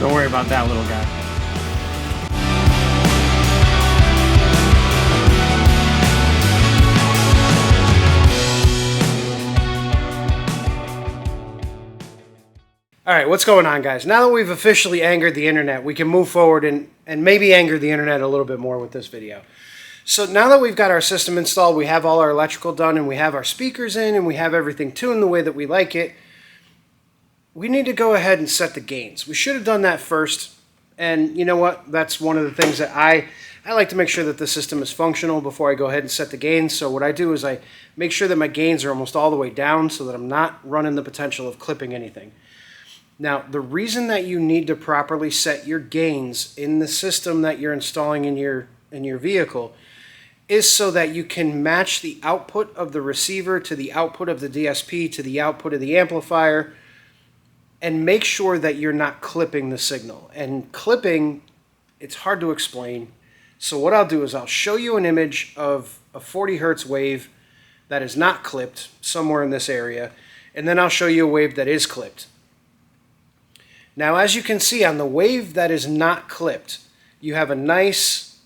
Don't worry about that little guy. Alright, what's going on, guys? Now that we've officially angered the internet, we can move forward and maybe anger the internet a little bit more with this video. So now that we've got our system installed, we have all our electrical done, and we have our speakers in, and we have everything tuned the way that we like it, we need to go ahead and set the gains. We should have done that first, and you know what? That's one of the things that I like to make sure that the system is functional before I go ahead and set the gains. So what I do is I make sure that my gains are almost all the way down so that I'm not running the potential of clipping anything. Now, the reason that you need to properly set your gains in the system that you're installing in your vehicle is so that you can match the output of the receiver to the output of the DSP to the output of the amplifier, and make sure that you're not clipping the signal. And clipping, it's hard to explain. So what I'll do is I'll show you an image of a 40 hertz wave that is not clipped somewhere in this area, and then I'll show you a wave that is clipped. Now, as you can see on the wave that is not clipped, you have a nice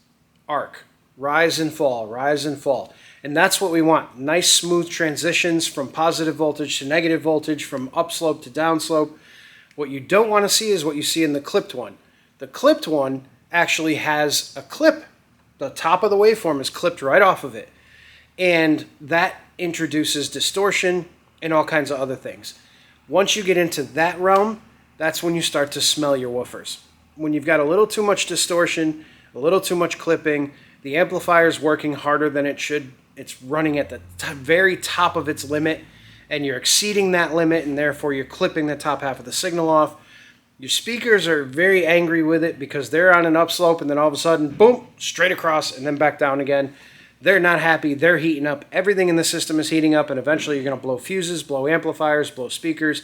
arc, rise and fall, rise and fall. And that's what we want, nice smooth transitions from positive voltage to negative voltage, from upslope to downslope. What you don't want to see is what you see in the clipped one. The clipped one actually has a clip. The top of the waveform is clipped right off of it. And that introduces distortion and all kinds of other things. Once you get into that realm, that's when you start to smell your woofers. When you've got a little too much distortion, a little too much clipping, the amplifier is working harder than it should. It's running at the very top of its limit, and you're exceeding that limit, and therefore you're clipping the top half of the signal off. Your speakers are very angry with it because they're on an upslope, and then all of a sudden, boom, straight across, and then back down again. They're not happy. They're heating up. Everything in the system is heating up, and eventually you're going to blow fuses, blow amplifiers, blow speakers,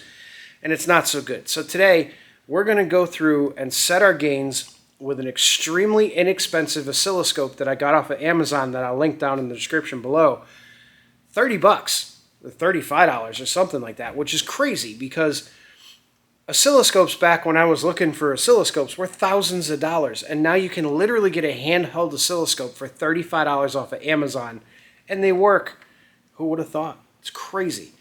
and it's not so good. So today, we're going to go through and set our gains with an extremely inexpensive oscilloscope that I got off of Amazon that I'll link down in the description below. $30 or $35 or something like that, which is crazy because oscilloscopes back when I was looking for oscilloscopes were thousands of dollars, and now you can literally get a handheld oscilloscope for $35 off of Amazon, and they work. Who would have thought? It's crazy.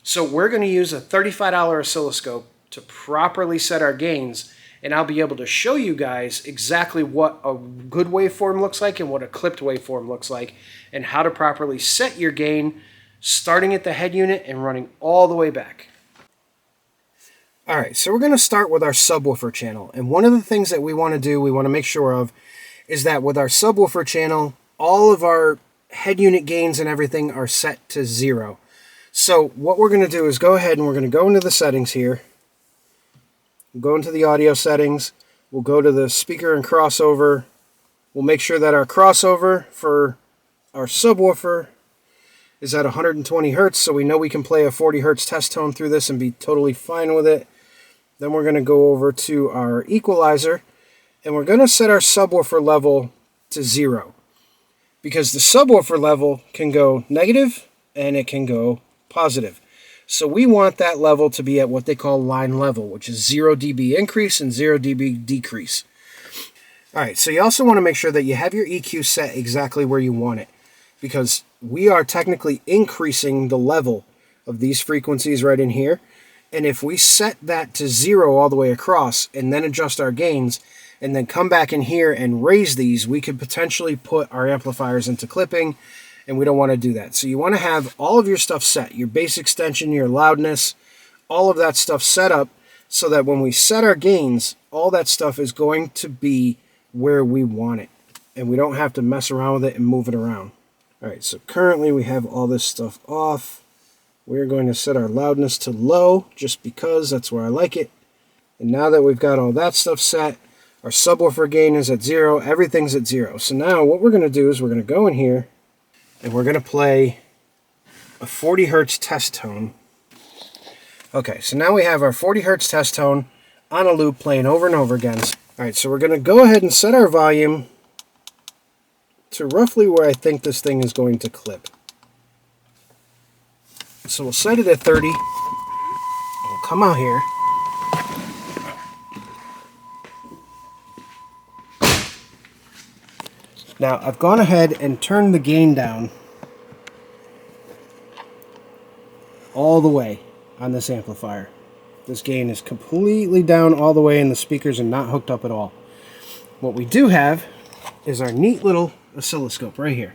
So we're going to use a $35 oscilloscope to properly set our gains, and I'll be able to show you guys exactly what a good waveform looks like and what a clipped waveform looks like, and how to properly set your gain starting at the head unit and running all the way back. Alright, so we're going to start with our subwoofer channel, and one of the things that we want to make sure of, is that with our subwoofer channel, all of our head unit gains and everything are set to 0. So what we're going to do is go ahead and we're going to go into the settings here. We'll go into the audio settings. We'll go to the speaker and crossover. We'll make sure that our crossover for our subwoofer is at 120 hertz, so we know we can play a 40 hertz test tone through this and be totally fine with it. Then we're going to go over to our equalizer, and we're going to set our subwoofer level to 0. Because the subwoofer level can go negative and it can go positive. So we want that level to be at what they call line level, which is 0 dB increase and 0 dB decrease. Alright, so you also want to make sure that you have your EQ set exactly where you want it, because we are technically increasing the level of these frequencies right in here, and if we set that to 0 all the way across and then adjust our gains and then come back in here and raise these, we could potentially put our amplifiers into clipping, and we don't want to do that. So you want to have all of your stuff set, your bass extension, your loudness, all of that stuff set up so that when we set our gains, all that stuff is going to be where we want it, and we don't have to mess around with it and move it around. Alright, so currently we have all this stuff off. We're going to set our loudness to low just because that's where I like it. And now that we've got all that stuff set, our subwoofer gain is at 0, everything's at 0. So now what we're going to do is we're going to go in here and we're going to play a 40 hertz test tone. Okay, so now we have our 40 hertz test tone on a loop playing over and over again. Alright, so we're going to go ahead and set our volume to roughly where I think this thing is going to clip. So we'll set it at 30. We'll come out here. Now I've gone ahead and turned the gain down all the way on this amplifier. This gain is completely down all the way and the speakers are not hooked up at all. What we do have is our neat little oscilloscope right here.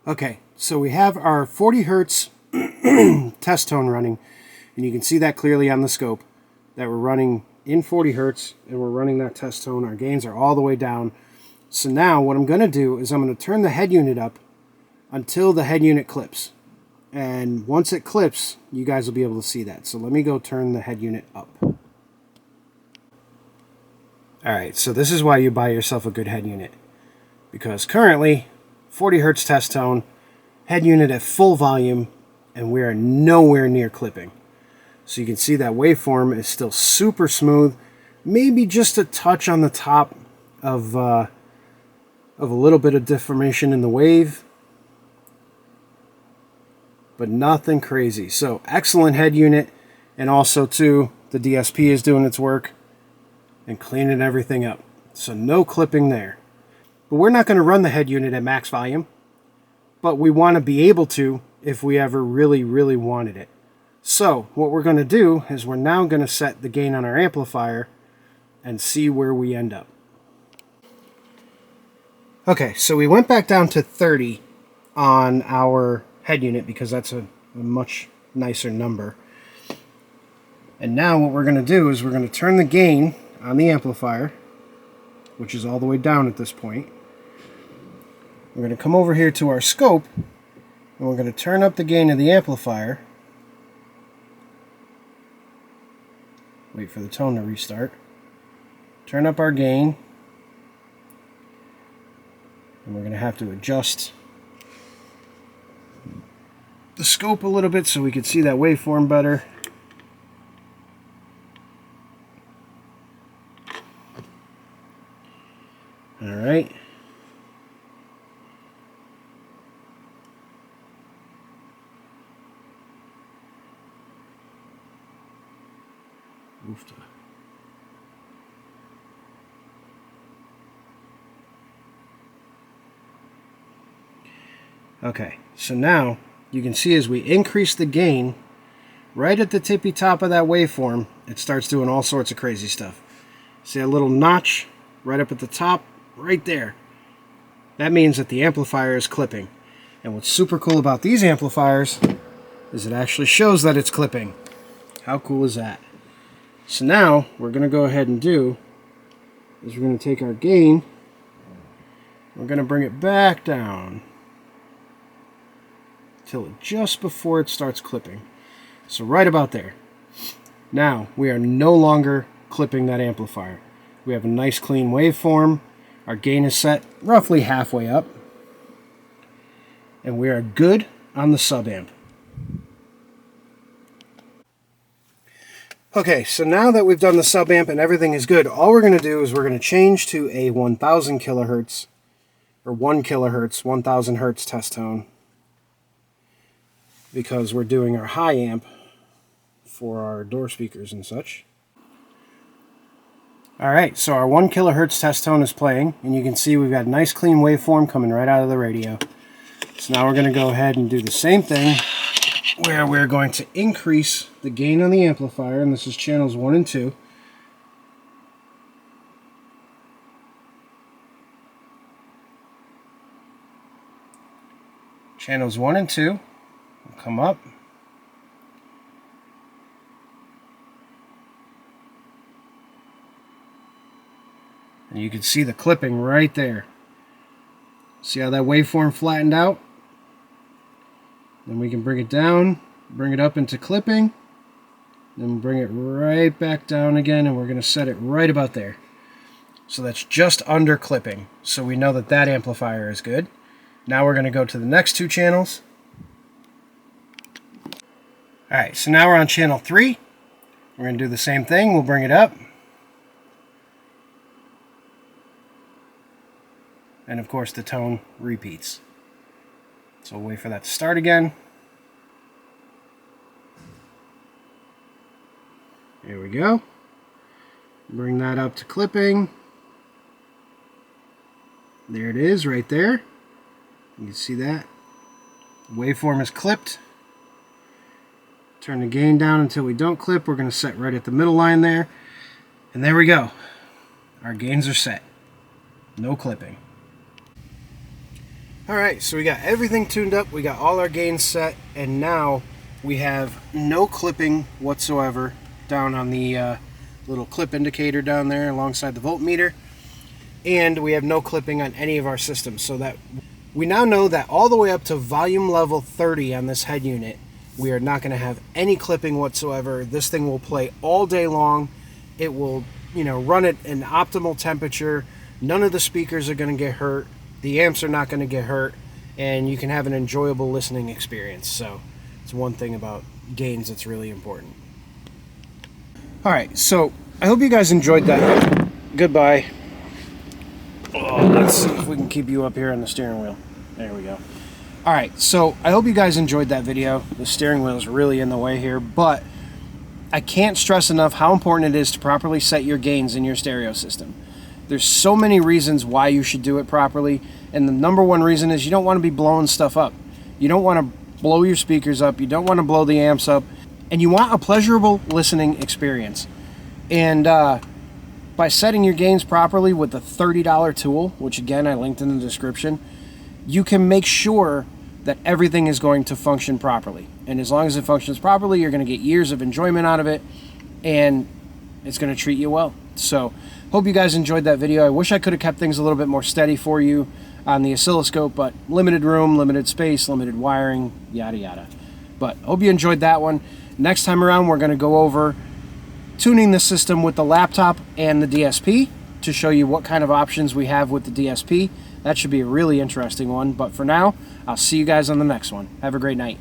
Okay, so we have our 40 hertz test tone running, and you can see that clearly on the scope that we're running in 40 hertz and we're running that test tone. Our gains are all the way down. So now what I'm going to do is I'm going to turn the head unit up until the head unit clips. And once it clips, you guys will be able to see that. So let me go turn the head unit up. Alright, so this is why you buy yourself a good head unit. Because currently, 40 hertz test tone, head unit at full volume, and we are nowhere near clipping. So you can see that waveform is still super smooth, maybe just a touch on the top of a little bit of deformation in the wave, but nothing crazy. So excellent head unit, and also too, the DSP is doing its work and cleaning everything up. So no clipping there. But we're not going to run the head unit at max volume, but we want to be able to if we ever really, really wanted it. So what we're going to do is we're now going to set the gain on our amplifier and see where we end up. Okay, so we went back down to 30 on our head unit because that's a much nicer number. And now what we're going to do is we're going to turn the gain on the amplifier, which is all the way down at this point. We're going to come over here to our scope, and we're going to turn up the gain of the amplifier. Wait for the tone to restart. Turn up our gain. And we're going to have to adjust the scope a little bit so we can see that waveform better. Alright. Okay, so now you can see as we increase the gain right at the tippy top of that waveform, it starts doing all sorts of crazy stuff. See a little notch right up at the top, right there. That means that the amplifier is clipping. And what's super cool about these amplifiers is it actually shows that it's clipping. How cool is that? So now, we're going to go ahead and do is we're going to take our gain, we're going to bring it back down till just before it starts clipping. So right about there. Now, we are no longer clipping that amplifier. We have a nice clean waveform. Our gain is set roughly halfway up. And we are good on the sub amp. Okay, so now that we've done the sub amp and everything is good, all we're going to do is we're going to change to a 1000 kilohertz, or 1 kilohertz, 1000 hertz test tone, because we're doing our high amp for our door speakers and such. Alright, so our 1 kilohertz test tone is playing, and you can see we've got a nice clean waveform coming right out of the radio. So now we're going to go ahead and do the same thing, where we're going to increase the gain on the amplifier, and this is channels 1 and 2. Channels 1 and 2 will come up. And you can see the clipping right there. See how that waveform flattened out? Then we can bring it down, bring it up into clipping, then bring it right back down again, and we're going to set it right about there. So that's just under clipping. So we know that that amplifier is good. Now we're going to go to the next two channels. Alright, so now we're on channel 3. We're going to do the same thing. We'll bring it up. And of course the tone repeats. So we'll wait for that to start again. Here we go. Bring that up to clipping. There it is right there. You can see that. Waveform is clipped. Turn the gain down until we don't clip. We're going to set right at the middle line there. And there we go. Our gains are set. No clipping. Alright, so we got everything tuned up. We got all our gains set. And now we have no clipping whatsoever down on the little clip indicator down there alongside the voltmeter. And we have no clipping on any of our systems. So that we now know that all the way up to volume level 30 on this head unit, we are not going to have any clipping whatsoever. This thing will play all day long. It will, run at an optimal temperature. None of the speakers are going to get hurt. The amps are not going to get hurt. And you can have an enjoyable listening experience. So it's one thing about gains that's really important. Alright, so I hope you guys enjoyed that. Goodbye. Oh, let's see if we can keep you up here on the steering wheel. There we go. Alright, so I hope you guys enjoyed that video. The steering wheel is really in the way here, but I can't stress enough how important it is to properly set your gains in your stereo system. There's so many reasons why you should do it properly, and the number one reason is you don't want to be blowing stuff up. You don't want to blow your speakers up, you don't want to blow the amps up, and you want a pleasurable listening experience. And by setting your gains properly with the $30 tool, which again I linked in the description, you can make sure that everything is going to function properly. And as long as it functions properly, you're going to get years of enjoyment out of it, and it's going to treat you well. So, hope you guys enjoyed that video. I wish I could have kept things a little bit more steady for you on the oscilloscope, but limited room, limited space, limited wiring, yada yada. But hope you enjoyed that one. Next time around, we're going to go over tuning the system with the laptop and the DSP to show you what kind of options we have with the DSP. That should be a really interesting one. But for now, I'll see you guys on the next one. Have a great night.